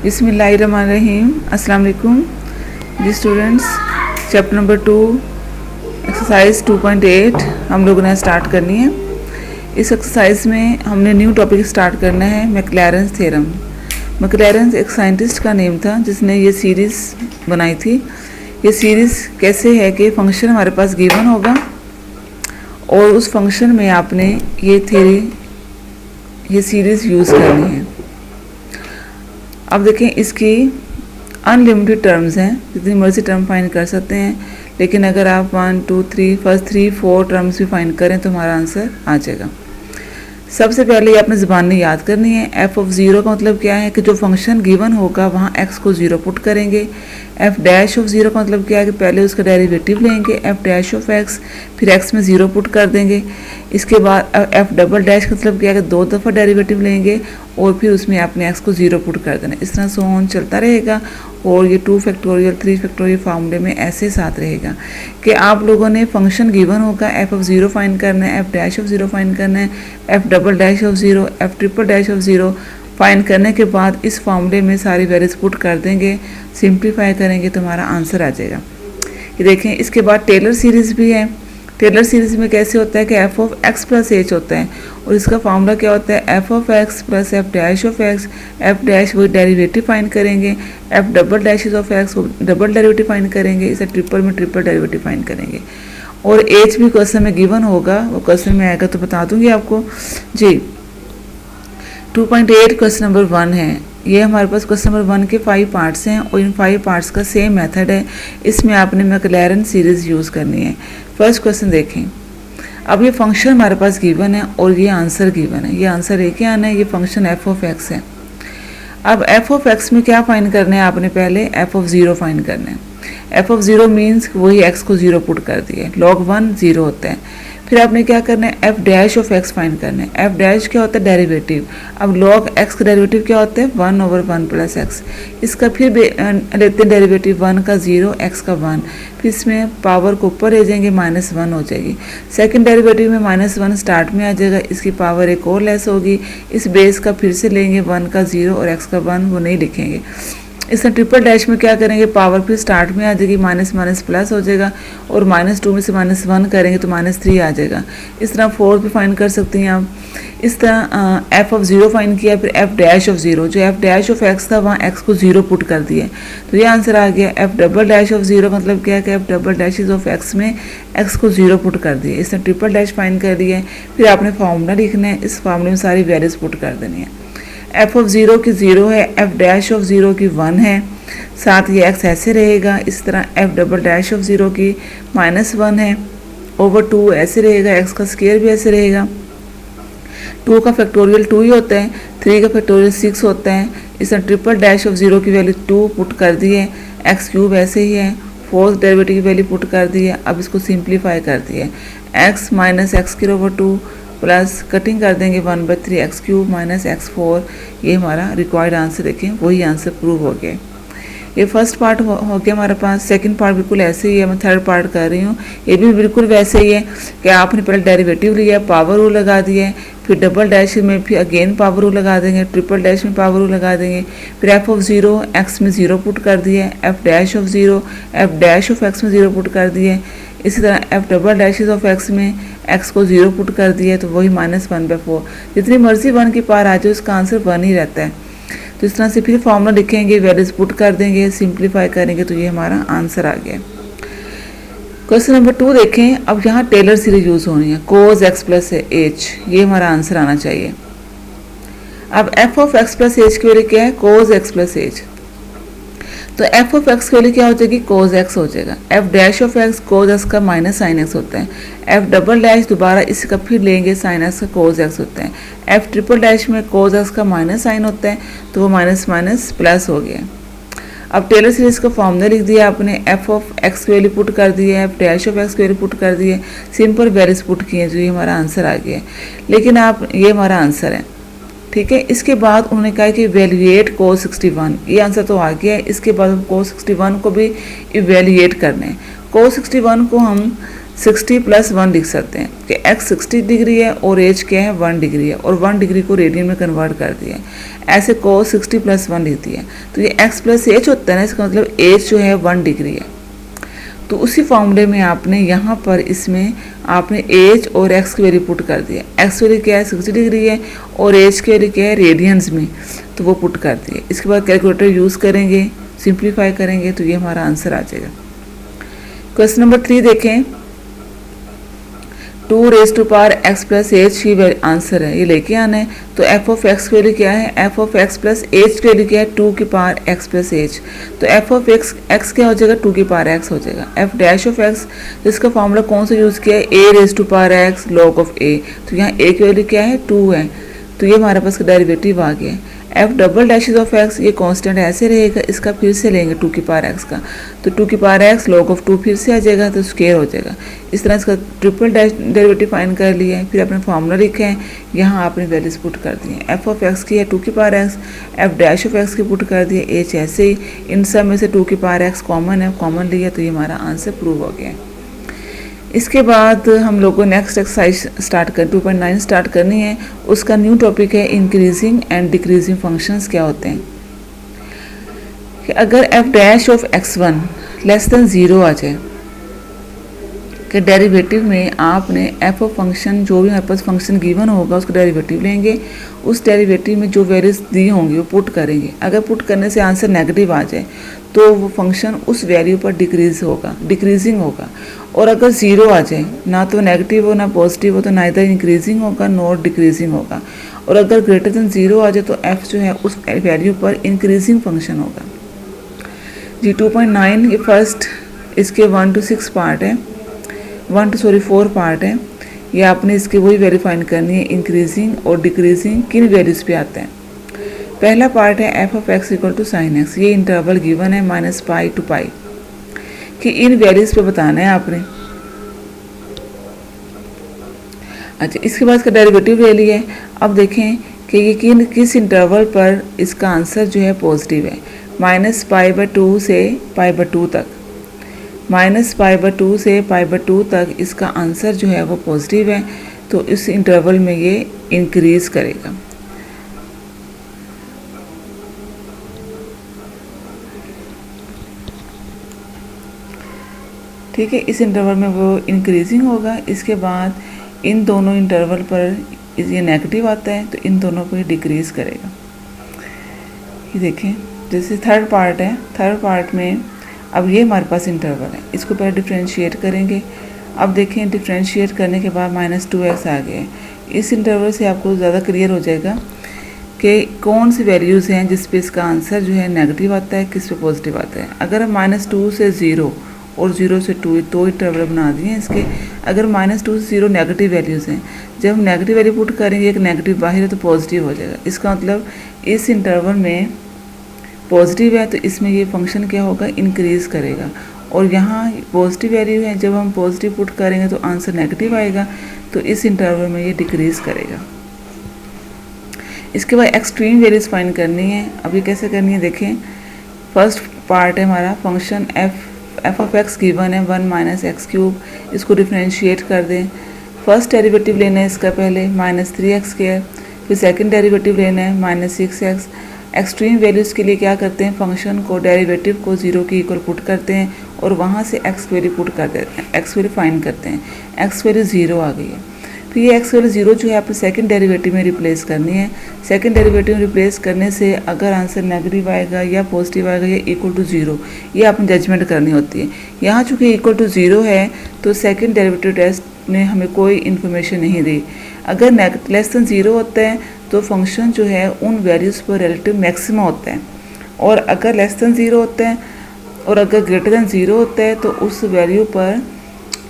बिस्मिल्लाहिर्रहमानिर्रहीम। अस्सलाम वालेकुम जी स्टूडेंट्स। चैप्टर नंबर 2 एक्सरसाइज 2.8 हम लोगों ने स्टार्ट करनी है। इस एक्सरसाइज में हमने न्यू टॉपिक स्टार्ट करना है, मैक्लैरेंस थ्योरम। मैक्लैरेंस एक साइंटिस्ट का नेम था जिसने ये सीरीज़ बनाई थी। ये सीरीज़ कैसे है कि फंक्शन हमारे पास गिवन होगा और उस फंक्शन में आपने ये सीरीज़ यूज़ करनी है। अब देखें, इसकी अनलिमिटेड टर्म्स हैं, जितनी मर्जी टर्म फाइंड कर सकते हैं, लेकिन अगर आप 1 2 3 फर्स्ट 3 4 टर्म्स भी फाइंड करें तो हमारा आंसर आ जाएगा। सबसे पहले ये आपने ज़बानी याद करनी है। एफ ऑफ ज़ीरो का मतलब क्या है कि जो फंक्शन गिवन होगा वहाँ एक्स को ज़ीरो पुट करेंगे। एफ डैश ऑफ ज़ीरो का मतलब क्या है कि पहले उसका डेरिवेटिव लेंगे एफ डैश ऑफ एक्स, फिर एक्स में ज़ीरो पुट कर देंगे। इसके बाद एफ डबल डैश का मतलब क्या है कि 2 दफ़ा डेरिवेटिव लेंगे और फिर उसमें आपने एक्स को ज़ीरो पुट कर देना। इस तरह से ऑन चलता रहेगा और ये 2 फैक्टोरियल 3 फैक्टोरियल फार्मूले में ऐसे साथ रहेगा कि आप लोगों ने फंक्शन गिवन होगा, एफ ऑफ ज़ीरो फाइंड करना है, F dash of zero find करना है, F double dash of zero, F triple dash of zero find करने के बाद इस फार्मूले में सारी वैल्यूज पुट कर देंगे, सिंप्लीफाई करेंगे तो हमारा आंसर आ जाएगा। ये देखें, इसके बाद टेलर सीरीज़ भी है। टेलर सीरीज़ में कैसे होता है कि F of x plus H होता है और इसका फार्मूला क्या होता है, F of x plus F dash of x. F dash वो डेरिवेटिव फाइंड करेंगे, F double dash of x वो डबल डेरिवेटिव फाइंड करेंगे, इसे ट्रिपल में ट्रिपल डेरिवेटिव फाइंड करेंगे। और एच भी क्वेश्चन में गिवन होगा, वो क्वेश्चन में आएगा तो बता दूंगी आपको जी। 2.8 क्वेश्चन नंबर 1 है। ये हमारे पास क्वेश्चन नंबर 1 के 5 पार्ट्स हैं और इन 5 पार्ट्स का सेम मेथड है। इसमें आपने मैक्लैरेंस सीरीज़ यूज़ करनी है। फर्स्ट क्वेश्चन देखें। अब ये फंक्शन हमारे पास गिवन है और ये आंसर गिवन है। ये आंसर लेके आना है। ये फंक्शन एफ ऑफ एक्स है। अब एफ ऑफ एक्स में क्या फाइंड करना है आपने, पहले एफ ऑफ ज़ीरो फाइंड करना है। एफ ऑफ ज़ीरो मीन्स वही एक्स को ज़ीरो पुट कर दिए, log 1 ज़ीरो होता है। फिर आपने क्या करना है, F dash of x find करना है। एफ डैश क्या होता है, डेरिवेटिव। अब log एक्स का डेरिवेटिव क्या होता है, 1/1 प्लस एक्स। इसका फिर लेते हैं डेरिवेटिव, 1 का 0 एक्स का 1, फिर इसमें पावर को ऊपर ले जाएंगे, -1 हो जाएगी। सेकंड डेरिवेटिव में -1 स्टार्ट में आ जाएगा, इसकी पावर एक और लेस होगी। इस बेस का फिर से लेंगे, 1 का 0 और एक्स का 1 वो नहीं लिखेंगे। इसमें ट्रिपल डैश में क्या करेंगे, पावर फिर स्टार्ट में आ जाएगी, माइनस माइनस प्लस हो जाएगा और -2 में से -1 करेंगे तो -3 आ जाएगा। इस तरह 4 भी फाइंड कर सकते हैं आप। इस तरह एफ ऑफ ज़ीरो फाइंड किया, फिर एफ डैश ऑफ ज़ीरो, जो एफ डैश ऑफ एक्स था वहाँ एक्स को 0 पुट कर दिए तो ये आंसर आ गया। F double dash of zero मतलब क्या है कि F double dash of x में एक्स को 0 पुट कर दिए। इसने ट्रिपल डैश फाइंड कर दिया है। फिर आपने फार्मूला लिखना है, इस फार्मूले में सारी वैल्यूज पुट कर देनी है। एफ ऑफ ज़ीरो की 0 है, एफ डैश ऑफ ज़ीरो की 1 है, साथ ये एक्स ऐसे रहेगा। इस तरह F double dash of zero की -1 है, ओवर 2 ऐसे रहेगा, एक्स का स्क्वायर भी ऐसे रहेगा। 2 का फैक्टोरियल 2 ही होता है, 3 का फैक्टोरियल 6 होता है। इस तरह ट्रिपल डैश ऑफ ज़ीरो की वैल्यू 2 पुट कर दी है, एक्स क्यूब ऐसे ही है, फोर्थ डेरिवेटिव की वैल्यू पुट कर दी है। अब इसको सिंप्लीफाई कर दिया है, x minus x square over 2 plus cutting कर देंगे 1/3 एक्स क्यूब माइनस एक्स 4। ये हमारा रिक्वायर्ड आंसर, देखें वही आंसर प्रूव हो गया। ये फर्स्ट पार्ट हो गया हमारे पास। सेकंड पार्ट बिल्कुल ऐसे ही है, मैं थर्ड पार्ट कर रही हूँ। ये भी बिल्कुल वैसे ही है कि आपने पहले डेरिवेटिव लिया, पावर रूल लगा दिया है, फिर डबल डैश में फिर अगेन पावर रूल लगा देंगे, ट्रिपल डैश में पावर रूल लगा देंगे, फिर एफ ऑफ ज़ीरो एक्स में 0 पुट कर दिया, F dash of zero F dash of x में 0 पुट कर दिए। इसी तरह F double dash of x में एक्स को 0 पुट कर दिया तो वही -1/4। जितनी मर्जी 1 की पार आ जाए उसका आंसर 1 ही रहता है। तो इस तरह से फिर फॉर्मूला लिखेंगे, वैल्यूज पुट कर देंगे, सिंप्लीफाई करेंगे तो ये हमारा आंसर आ गया। क्वेश्चन नंबर 2 देखें। अब यहाँ टेलर सीरीज यूज़ होनी है, कोज एक्स प्लस एच, ये हमारा आंसर आना चाहिए। अब f of x plus h की वैल्यू क्या है, कोज एक्स प्लस एच। तो एफ ऑफ एक्स की वैल्यू क्या हो जाएगी, कोज एक्स हो जाएगा। F dash of x cos x का माइनस साइन एक्स होता है। एफ डबल डैश दोबारा इसका फिर लेंगे, साइन एक्स का कोज एक्स होता है। एफ ट्रिपल डैश में कोज एक्स का माइनस साइन होता है तो वो माइनस माइनस प्लस हो गया। अब टेलर सीरीज का फॉर्मूला लिख दिया आपने, एफ ऑफ एक्स की वैल्यू पुट कर दी है, एफ डैश ऑफ एक्स की वैल्यू पुट कर दी है, सिंपल वैल्यूज पुट किए जो ये हमारा आंसर आ गया। लेकिन आप ये हमारा आंसर है, ठीक है। इसके बाद उन्होंने कहा कि इवेल्युएट cos 61, ये आंसर तो आ गया है। इसके बाद हम cos 61 को भी इवेल्युएट करना है। cos 61 को हम 60 + 1 लिख सकते हैं कि x 60 डिग्री है और एज क्या है 1 डिग्री है, और 1 डिग्री को रेडियन में कन्वर्ट कर दिया है। ऐसे cos 60 + 1 लिख दिया। तो ये x + h होता है ना, इसका मतलब एज जो है 1 डिग्री है। तो उसी फॉर्मूले में आपने यहाँ पर इसमें आपने एज और एक्स की वैल्यू पुट कर दिया। एक्स वैल्यू क्या है 60 डिग्री है और एज की वैल्यू क्या है रेडियंस में, तो वो पुट कर दिए। इसके बाद कैलकुलेटर यूज़ करेंगे, सिंप्लीफाई करेंगे तो ये हमारा आंसर आ जाएगा। क्वेश्चन नंबर 3 देखें, 2 x + h ही आंसर है, ये लेके आना है। तो f ऑफ x की वैल्यू क्या है, f ऑफ x + h की वैल्यू क्या है 2x + h। तो f ऑफ x क्या हो जाएगा 2x हो जाएगा। f डैश ऑफ x, जिसका फॉर्मूला कौन सा यूज़ किया है a⁻x log of a। तो यहाँ a की वैल्यू क्या है 2 है, तो ये हमारे पास डेरिवेटिव आ गया है। f double dashes of x, ये कांस्टेंट ऐसे रहेगा, इसका फिर से लेंगे 2x का, तो 2x log of 2 फिर से आ जाएगा, तो स्क्वायर हो जाएगा। इस तरह इसका ट्रिपल डैश डेरिवेटिव फाइंड कर लिया है। फिर आपने फार्मूला लिखा है, यहाँ आपने वैल्यूज पुट कर दी है। f ऑफ x की है 2x, f dash of x की पुट कर दिया, h ऐसे ही। इन सब में से 2x कॉमन है, कॉमन लिया, तो ये हमारा आंसर प्रूव हो गया है। इसके बाद हम लोग को नेक्स्ट एक्सरसाइज स्टार्ट कर 2.9 स्टार्ट करनी है। उसका न्यू टॉपिक है इंक्रीजिंग एंड डिक्रीजिंग फंक्शंस क्या होते हैं। कि अगर f डैश ऑफ x1 < 0 आ जाए, कि डेरिवेटिव में आपने f ऑफ फंक्शन, जो भी हमारे पास फंक्शन गिवन होगा उसका डेरिवेटिव लेंगे, उस डेरिवेटिव में जो वैल्यूज दी होंगी वो पुट करेंगे। अगर पुट करने से आंसर नेगेटिव आ जाए तो वो फंक्शन उस वैल्यू पर डिक्रीजिंग होगा। और अगर 0 आ जाए, ना तो नेगेटिव हो ना पॉजिटिव हो, तो नाइदर इंक्रीजिंग होगा नॉट डिक्रीजिंग होगा। और अगर > 0 आ जाए तो f जो है उस वैल्यू पर इंक्रीजिंग फंक्शन होगा। जी 2.9 ये फर्स्ट, इसके 1 to 6 पार्ट है, 4 पार्ट है। ये आपने इसके वही वैल्यू फाइंड करनी है, इंक्रीजिंग और डिक्रीजिंग किन वैल्यूज़ पे आता है। पहला पार्ट है f of x = sin x, ये इंटरवल गिवन है -π to π, कि इन वैल्यूज़ पे बताना है आपने। अच्छा, इसके बाद इसका डेरिवेटिव ले लिया है। अब देखें कि ये किस इंटरवल पर इसका आंसर जो है पॉजिटिव है। -π/2 से π/2 तक, -π/2 से π/2 तक इसका आंसर जो है वो पॉजिटिव है, तो इस इंटरवल में ये इंक्रीज करेगा। ठीक है, इस इंटरवल में वो इंक्रीजिंग होगा। इसके बाद इन दोनों इंटरवल पर ये नेगेटिव आता है, तो इन दोनों को ये डिक्रीज करेगा। ये देखें, जैसे थर्ड पार्ट है, थर्ड पार्ट में अब ये हमारे पास इंटरवल है, इसको पहले डिफ्रेंशिएट करेंगे। अब देखें, डिफ्रेंशिएट करने के बाद -2x आ गया है। इस इंटरवल से आपको ज़्यादा क्लियर हो जाएगा कि कौन सी वैल्यूज़ हैं जिस पे इसका आंसर जो है नेगेटिव आता है, किस पे पॉजिटिव आता है। अगर हम -2 से 0 और 0 से 2 दो इंटरवल बना दिए हैं इसके। अगर -2 से 0 नेगेटिव वैल्यूज़ हैं, जब हम नेगेटिव वैल्यू पुट करेंगे, एक नेगेटिव बाहर है तो पॉजिटिव हो जाएगा। इसका मतलब इस इंटरवल में पॉजिटिव है, तो इसमें ये फंक्शन क्या होगा, इंक्रीज़ करेगा। और यहाँ पॉजिटिव वैल्यू है, जब हम पॉजिटिव पुट करेंगे तो आंसर नेगेटिव आएगा, तो इस इंटरवल में ये डिक्रीज़ करेगा। इसके बाद एक्सट्रीम वैल्यूज़ फाइंड करनी है। अब ये कैसे करनी है देखें। फर्स्ट पार्ट है हमारा function f of x given है 1 - x³, इसको डिफ्रेंशिएट कर दें। फर्स्ट डेरिवेटिव लेना है इसका पहले -3x², फिर सेकंड डेरिवेटिव लेना है -6x। एक्सट्रीम वैल्यूज़ के लिए क्या करते हैं, फंक्शन को डेरिवेटिव को 0 के इक्वल पुट करते हैं और वहाँ से x वैल्यू पुट कर देते हैं, x वैल्यू फाइंड करते हैं। x वैल्यू 0 आ गई है, फिर ये x वैल्यू 0 जो है आपने सेकंड डेरिवेटिव में रिप्लेस करनी है। सेकंड डेरिवेटिव में रिप्लेस करने से अगर आंसर नेगेटिव आएगा या पॉजिटिव आएगा या इक्वल टू 0, ये आपने जजमेंट करनी होती है। यहाँ चूँकि इक्वल टू 0 है तो सेकंड डेरिवेटिव टेस्ट ने हमें कोई इन्फॉर्मेशन नहीं दी। अगर <0 होता है तो फंक्शन जो है उन वैल्यूज़ पर रिलेटिव मैक्सिमा होता है, और अगर <0 होता है और अगर <0 होता है तो उस वैल्यू पर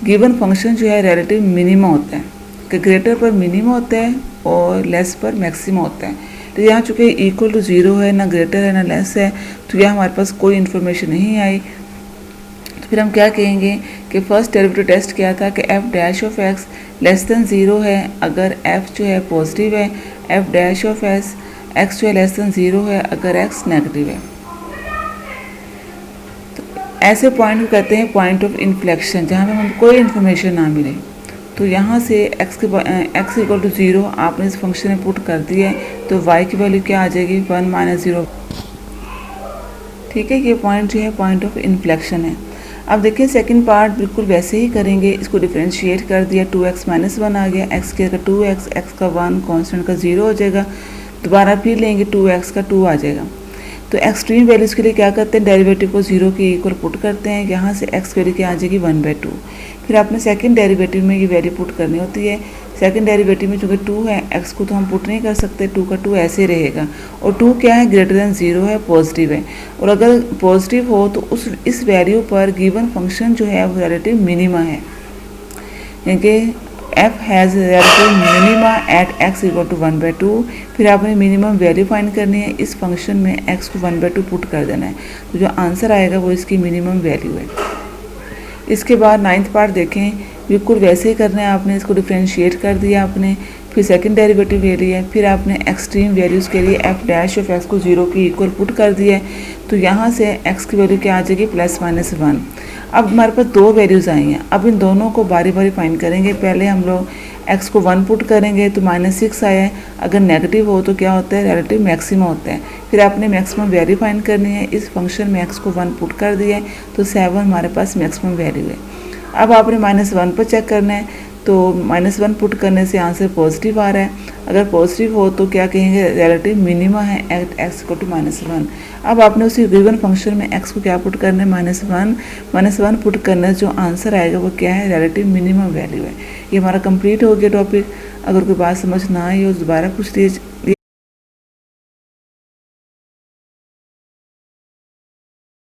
गिवन फंक्शन जो है रिलेटिव मिनिमा होता है, कि ग्रेटर पर मिनिमा होता है और लेस पर मैक्सिमा होता है। तो यहाँ चूँकि इक्वल टू 0 है, ना ग्रेटर है ना लेस है, तो यहाँ हमारे पास कोई इन्फॉर्मेशन नहीं आई। तो फिर हम क्या कहेंगे कि फर्स्ट डेरिवेटिव टेस्ट क्या था कि f डैश ऑफ x < 0 है, अगर f जो है पॉजिटिव है, f डैश ऑफ x जो है < 0 है अगर x नेगेटिव है। तो ऐसे पॉइंट को कहते हैं पॉइंट ऑफ इन्फ्लेक्शन, जहाँ पे हमको कोई इन्फॉर्मेशन ना मिले। तो यहाँ से x इक्वल टू 0 आपने इस फंक्शन में पुट कर दिया है, तो y की वैल्यू क्या आ जाएगी, 1 माइनस 0। ठीक है, ये पॉइंट जो है पॉइंट ऑफ इन्फ्लेक्शन है। अब देखिए सेकंड पार्ट बिल्कुल वैसे ही करेंगे, इसको डिफरेंशिएट कर दिया, 2x माइनस 1 आ गया, x की जगह 2x, x का 1, कॉन्स्टेंट का 0 हो जाएगा। दोबारा फिर लेंगे 2x का 2 आ जाएगा। तो एक्सट्रीम वैल्यूज़ के लिए क्या करते हैं, डेरिवेटिव को 0 के इक्वल पुट करते हैं, यहाँ से x वैल्यू क्या आ जाएगी 1/2। फिर आपने सेकंड डेरिवेटिव में ये वैल्यू पुट करनी होती है। सेकंड डेरिवेटिव में चूँकि 2 है, x को तो हम पुट नहीं कर सकते, 2 का 2 ऐसे रहेगा, और 2 क्या है, ग्रेटर देन 0 है, पॉजिटिव है। और अगर पॉजिटिव हो तो इस वैल्यू पर गिवन फंक्शन जो है वो रिलेटिव मिनिमा है, यानी f has relative minima at x equal to 1/2। फिर आपने मिनिमम वैल्यू फाइंड करनी है, इस फंक्शन में x को 1/2 पुट कर देना है, तो जो आंसर आएगा वो इसकी मिनिमम वैल्यू है। इसके बाद नाइन्थ पार्ट देखें, बिल्कुल वैसे ही करना है आपने, इसको डिफरेंशिएट कर दिया आपने, फिर सेकंड डेरिवेटिव ले लिया, फिर आपने एक्सट्रीम वैल्यूज़ के लिए f डैश ऑफ x को 0 के इक्वल पुट कर दिया है, तो यहाँ से x की वैल्यू क्या आ जाएगी, +-1। अब हमारे पास दो वैल्यूज़ आई हैं, अब इन दोनों को बारी बारी फाइंड करेंगे। पहले हम लोग x को 1 पुट करेंगे तो -6 आया है, अगर नेगेटिव हो तो क्या होता है, रिलेटिव मैक्सिमा होता है। फिर आपने मैक्सिमम वैल्यू फाइंड करनी है, इस फंक्शन में x को 1 पुट कर दिया है, तो 7 हमारे पास मैक्सिमम वैल्यू है। अब आपने -1 पर चेक करना है, तो -1 पुट करने से आंसर पॉजिटिव आ रहा है। अगर पॉजिटिव हो तो क्या कहेंगे, रिलेटिव मिनिमा है एट x इक्वल टू -1। अब आपने उसी गिवन फंक्शन में x को क्या पुट करना है, -1 पुट करने से जो आंसर आएगा वो क्या है, रिलेटिव मिनिमम वैल्यू है। ये हमारा कंप्लीट हो गया टॉपिक। अगर कोई बात समझ ना आई हो दोबारा पूछ लीजिए।